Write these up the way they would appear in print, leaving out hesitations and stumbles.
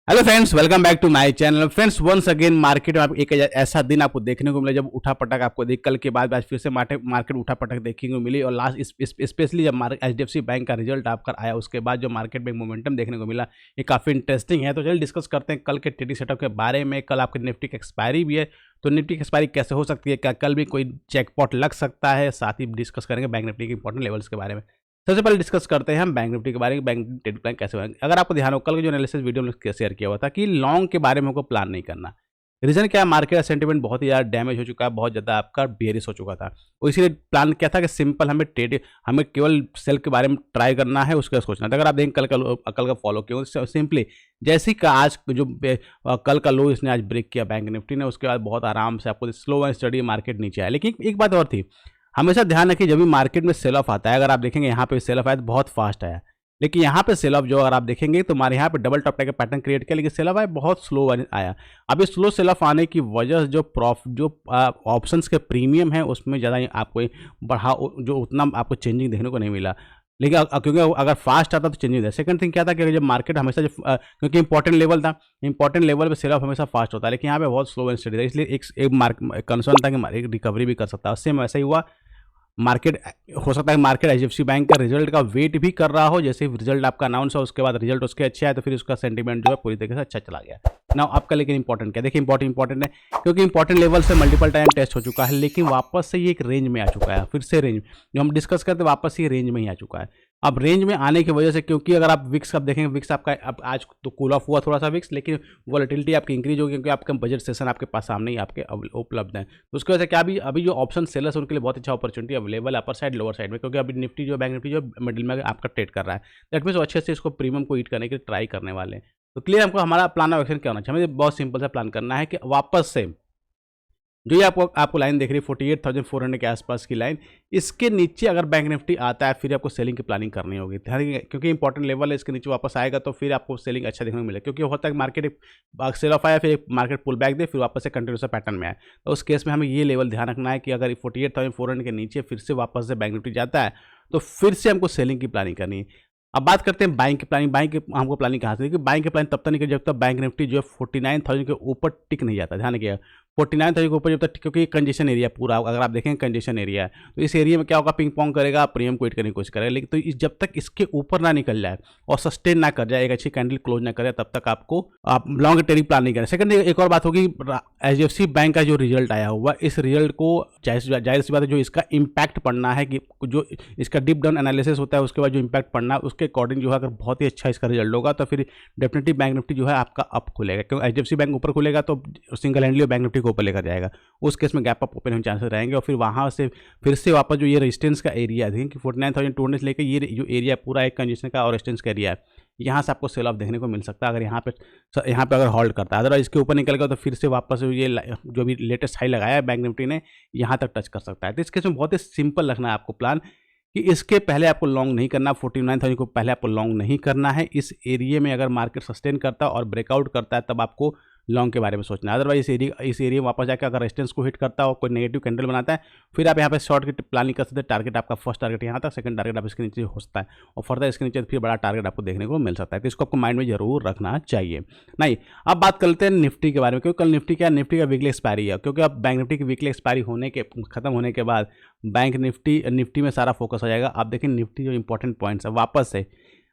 Hello friends, welcome back to my channel. Friends, once again market में आप एक ऐसा दिन आपको देखने को मिला जब उठा पटक आपको देख कल के बाद आज फिर से मार्केट उठा पटक देखने को मिली। और लास्ट स्पेशली जब एचडीएफसी बैंक का रिजल्ट आपका आया उसके बाद जो मार्केट में मोमेंटम देखने को मिला ये काफ़ी इंटरेस्टिंग है। तो चलिए डिस्कस करते हैं कल के ट्रेडिंग सेटअप के बारे में। कल आपकी निफ्टी की एक्सपायरी भी है, तो निफ्टी की एक्सपायरी कैसे हो सकती है, क्या कल भी कोई चेकपॉट लग सकता है, साथ ही डिस्कस करेंगे बैंक निफ्टी के इंपॉर्टेंट लेवल्स के बारे में। सबसे पहले डिस्कस करते हैं हम बैंक निफ्टी के बारे में, बैंक ट्रेड प्लान कैसे बनाएंगे। अगर आपको ध्यान हो कल का जो एनालिसिस वीडियो में शेयर किया हुआ था कि लॉन्ग के बारे में हमको प्लान नहीं करना। रीजन क्या है, मार्केट का सेंटीमेंट बहुत ही ज़्यादा डैमेज हो चुका है, बहुत ज़्यादा आपका बेरिश हो चुका था। और इसीलिए प्लान क्या था कि सिंपल हमें केवल सेल के बारे में ट्राई करना है, उसका सोचना था। अगर आप देखें कल का फॉलो किया सिंपली जैसे कि आज जो कल का लो इसने आज ब्रेक किया बैंक निफ्टी ने, उसके बाद बहुत आराम से आपको स्लो एंड स्टडी मार्केट नीचे आया। लेकिन एक बात और थी, हमेशा ध्यान रखिए जब भी मार्केट में सेल ऑफ आता है, अगर आप देखेंगे यहाँ पे सेल ऑफ आया तो बहुत फास्ट आया, लेकिन यहाँ पे सेल ऑफ जो अगर आप देखेंगे तो हमारे यहाँ पे डबल टॉप का पैटर्न क्रिएट किया, लेकिन सेल ऑफ आया बहुत स्लो आया। अब इस स्लो सेल ऑफ आने की वजह से जो ऑप्शंस के प्रीमियम है उसमें ज़्यादा आपको जो उतना आपको चेंजिंग देखने को नहीं मिला। लेकिन क्योंकि अगर फास्ट आता तो चेंजिंग था। सेकंड थिंग क्या था कि जब मार्केट हमेशा क्योंकि इंपॉर्टेंट लेवल था, इंपॉर्टेंट लेवल पे सेल ऑफ हमेशा फास्ट होता है, लेकिन यहाँ पे बहुत स्लो एंड स्टडी था, इसलिए एक कंसर्न था कि एक रिकवरी भी कर सकता है। सेम वैसा ही हुआ। मार्केट हो सकता है मार्केट एचडीएफसी बैंक का रिजल्ट का वेट भी कर रहा हो, जैसे रिजल्ट आपका अनाउंस हो उसके बाद रिजल्ट उसके अच्छे आए तो फिर उसका सेंटीमेंट जो है पूरी तरीके से अच्छा चला गया ना। आपका लेकिन इंपॉर्टेंट क्या देखिए, इंपॉर्टेंट है क्योंकि इंपॉर्टेंट लेवल से मल्टीपल टाइम टेस्ट हो चुका है, लेकिन वापस से ये एक रेंज में आ चुका है। फिर से रेंज जो हम डिस्कस करते वापस ये रेंज में ही आ चुका है। अब रेंज में आने की वजह से, क्योंकि अगर आप विक्स आप देखेंगे, विक्स आपका अब आज तो कूल ऑफ हुआ थोड़ा सा विक्स, लेकिन वॉलेटिलिटी आपकी इंक्रीज होगी क्योंकि आपका बजट सेशन आपके पास सामने ही आपके उपलब्ध है। तो उसकी वजह से क्या अभी जो ऑप्शन सेलर्स उनके लिए बहुत अच्छा अपॉर्चुनिटी अवेलेबल है अपर साइड लोअर साइड में, क्योंकि अभी निफ्टी जो बैंक निफ्टी जो मिडिल में आपका ट्रेड कर रहा है, दैट मीन्स अच्छे से इसको प्रीमियम को ईट करने के लिए ट्राई करने वाले हैं। तो क्लियर हमको हमारा प्लान ऑफ एक्शन क्या होना चाहिए, हमें बहुत सिंपल सा प्लान करना है कि वापस से जो ये आपको लाइन देख रही है 48,400 के आसपास की लाइन, इसके नीचे अगर बैंक निफ्टी आता है फिर आपको सेलिंग की प्लानिंग करनी होगी, क्योंकि इंपॉर्टेंट लेवल है, इसके नीचे वापस आएगा तो फिर आपको सेलिंग अच्छा देखने को मिलेगा। क्योंकि होता है मार्केट सेल ऑफ आया, फिर मार्केट पुल बैक दे, फिर वापस से कंटिन्यूस पैटर्न में आए, तो उस केस में हमें ये लेवल ध्यान रखना है कि अगर 48,400 के नीचे फिर से वापस से बैंक निफ्टी जाता है तो फिर से हमको सेलिंग की प्लानिंग करनी है। अब बात करते हैं बाइंग की प्लानिंग। हमको प्लानिंग कहाँ से, देखिए बाइंग की प्लानिंग तब तक नहीं करी जब तक बैंक निफ्टी जो है 49,000 के ऊपर टिक नहीं जाता। ध्यान रखिएगा 49,000 के ऊपर जब तक, क्योंकि कंजेशन एरिया पूरा अगर आप देखें कंजेशन एरिया है, तो इस एरिया में क्या होगा, पिंग पोंग करेगा, प्रीमियम को हिट करने की कोशिश करेगा, लेकिन तो जब तक इसके ऊपर ना निकल जाए और सस्टेन ना कर जाए, एक अच्छी कैंडल क्लोज ना करे, तब तक आपको आप लॉन्ग टेरिंग प्लान नहीं करें। सेकंड एक और बात होगी, एचडीएफसी बैंक का जो रिजल्ट आया हुआ, इस रिजल्ट को जाहिर सी बात है जो इसका इम्पैक्ट पड़ना है, कि जो इसका डीप डाउन एनालिसिस होता है उसके बाद जो इम्पैक्ट पड़ना है उसके अकॉर्डिंग जो है अगर बहुत ही अच्छा इसका रिजल्ट होगा तो फिर डेफिनेटली बैंक निफ्टी जो है आपका अप खुलेगा, क्योंकि एचडीएफसी बैंक ऊपर खुलेगा तो सिंगल हैंडली बैंक निफ्टी को ऊपर लेकर जाएगा। उस केस में गैप अप ओपन होने चांसेस रहेंगे और फिर वहाँ से फिर से वापस जो ये रेजिस्टेंस का एरिया है कि 49,200 लेकर ये जो एरिया पूरा एक कंजेशन का और रेजिस्टेंस का एरिया है, यहाँ से आपको सेल ऑफ देखने को मिल सकता है अगर यहाँ पे अगर होल्ड करता है। अदरवाइज इसके ऊपर निकल गया तो फिर से वापस ये जो भी लेटेस्ट हाई लगाया है बैंक निफ्टी ने यहाँ तक टच कर सकता है। तो इस केस में बहुत ही सिंपल रखना है आपको प्लान कि इसके पहले आपको लॉन्ग नहीं करना, 49,000 को पहले आपको लॉन्ग नहीं करना है। इस एरिया में अगर मार्केट सस्टेन करता है और ब्रेकआउट करता है तब आपको लॉन्ग के बारे में सोचना है। अदरवाइज इस एरिया में वापस जाकर अगर रेजिस्टेंस को हिट करता है और कोई नेगेटिव कैंडल बनाता है, फिर आप यहाँ पे शॉर्ट की प्लानिंग कर सकते हैं। टारगेट आपका फर्स्ट टारगेट यहाँ तक, सेकंड टारगेट आप इसके नीचे हो सकता है और फर्दर इसके नीचे फिर बड़ा टारगेट आपको देखने को मिल सकता है। तो इसको आपको माइंड में जरूर रखना चाहिए। नहीं, अब बात करते हैं निफ्टी के बारे में, क्योंकि कल निफ्टी का वीकली एक्सपायरी है, क्योंकि अब बैंक निफ्टी की वीकली एक्सपायरी खत्म होने के बाद बैंक निफ्टी में सारा फोकस हो जाएगा। आप देखें निफ्टी जो इंपॉर्टेंट पॉइंट्स है वापस से,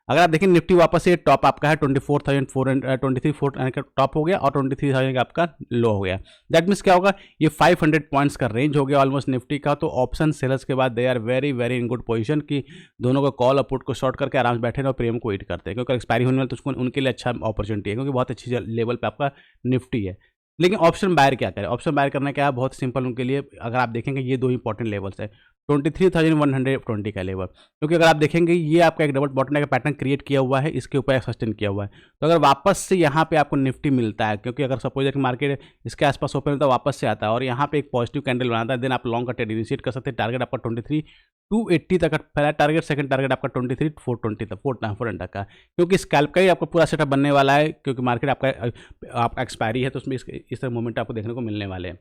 अगर आप देखें निफ्टी वापस से टॉप आपका है 24,423 का टॉप हो गया और 23,000 का आपका लो हो गया। दैट मीन्स क्या होगा, ये 500 पॉइंट्स का रेंज हो गया ऑलमोस्ट निफ्टी का। तो ऑप्शन सेलर्स के बाद they are very very in good position कि दोनों को कॉल और पुट को शॉर्ट करके आराम से बैठे और प्रीमियम को हिट करते हैं, क्योंकि एक्सपायरी होने वाले तो उसको उनके लिए अच्छा अपॉर्चुनिटी है, क्योंकि बहुत अच्छी लेवल पर आपका निफ्टी है। लेकिन ऑप्शन बायर क्या करें, ऑप्शन बायर करना क्या है, बहुत सिंपल उनके लिए। अगर आप देखेंगे ये दो इंपॉर्टेंट लेवल्स है 23,120 का लेवल, क्योंकि अगर आप देखेंगे ये आपका एक डबल बॉटम का पैटर्न क्रिएट किया हुआ है, इसके ऊपर सस्टेन किया हुआ है। तो अगर वापस से यहाँ पे आपको निफ्टी मिलता है, क्योंकि अगर सपोज कि मार्केट इसके आसपास ओपन होता है वापस से आता है और यहाँ पे एक पॉजिटिव कैंडल बनाता है, देन आप लॉन्ग का ट्रेड इनिशिएट कर सकते हैं। टारगेट आपका 23,280 तक का पहला टारगेट, सेकंड टारगेट आपका 23,420 तक 400 तक का, क्योंकि स्कैल्प का ही आपको पूरा सेटअप बनने वाला है, क्योंकि मार्केट आपका एक्सपायरी है तो उसमें इस तरह मोमेंट आपको देखने को मिलने वाले हैं।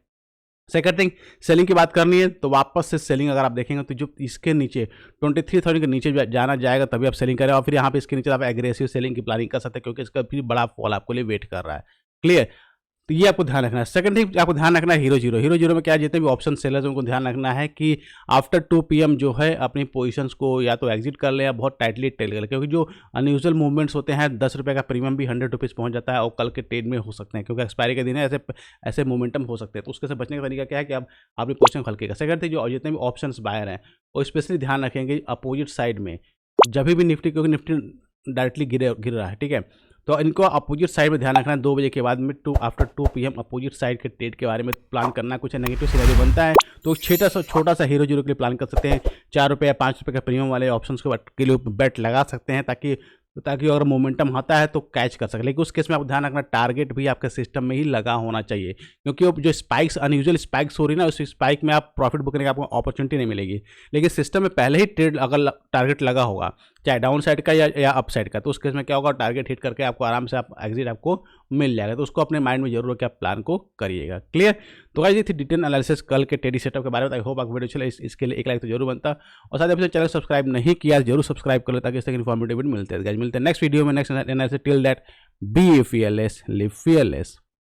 सेकंड थिंग, सेलिंग की बात करनी है तो वापस से सेलिंग अगर आप देखेंगे तो जो इसके नीचे 23,000 के नीचे जाना जाएगा तभी आप सेलिंग करें, और फिर यहाँ पे इसके नीचे आप एग्रेसिव सेलिंग की प्लानिंग कर सकते हैं क्योंकि इसका फिर बड़ा फॉल आपको लिए वेट कर रहा है। क्लियर, तो ये आपको ध्यान रखना है। सेकंड थिंग आपको ध्यान रखना है हीरो जीरो में क्या, जितने भी ऑप्शन सेलर्स उनको ध्यान रखना है कि आफ्टर 2 PM जो है अपनी पोजीशंस को या तो एग्जिट कर ले या बहुत टाइटली टेल कर ले, क्योंकि जो अनयूजुअल मूवमेंट्स होते हैं 10 रुपये का प्रीमियम भी 100 रुपीज़ पहुंच जाता है और कल के ट्रेड में हो सकते हैं क्योंकि एक्सपायरी के दिन है, ऐसे मोमेंटम हो सकते हैं। तो उसके से बचने का तरीका क्या है कि आप अपनी पोजीशन को हल्के का। सेकंड थिंग, जो जितने भी ऑप्शन बायर हैं वो स्पेशली ध्यान रखेंगे अपोजिट साइड में जब भी निफ्टी, क्योंकि निफ्टी डायरेक्टली गिर रहा है, ठीक है, तो इनको अपोजिट साइड में ध्यान रखना है। 2 बजे के बाद में आफ्टर 2 PM अपोजिट साइड के ट्रेड के बारे में प्लान करना। कुछ नेगेटिव सिनेरियो बनता है तो छोटा सा हीरो जीरो के लिए प्लान कर सकते हैं। 4 रुपये या 5 रुपये का प्रीमियम वाले ऑप्शंस के लिए बेट लगा सकते हैं ताकि अगर मोमेंटम आता है तो कैच कर सके। लेकिन उस केस में आपको ध्यान रखना टारगेट भी आपके सिस्टम में ही लगा होना चाहिए, क्योंकि वो जो स्पाइक्स अनयूजुअल स्पाइक्स हो रही है ना, उस स्पाइक में आप प्रॉफिट बुक करने की आपको अपॉर्चुनिटी नहीं मिलेगी। लेकिन सिस्टम में पहले ही ट्रेड अगर टारगेट लगा होगा चाहे डाउन साइड का या अप साइड का, तो उस केस में क्या होगा, टारगेट हिट करके आपको आराम से एग्जिट आपको मिल जाएगा। तो उसको अपने माइंड में जरूर कि आप प्लान को करिएगा। क्लियर, तो गाइस ये थी डिटेल एनालिसिस कल के ट्रेडिंग सेटअप के बारे में। आई होप आपको वीडियो चले, इसके लिए एक लाइक तो जरूर बनता, और साथ ही चैनल सब्सक्राइब नहीं किया जरूर सब्सक्राइब कर ले ताकि इस तरह इन्फॉर्मेटिव वीडियो मिलते हैं। मिलते हैं नेक्स्ट वीडियो में, next analysis. Till that be fearless, live fearless।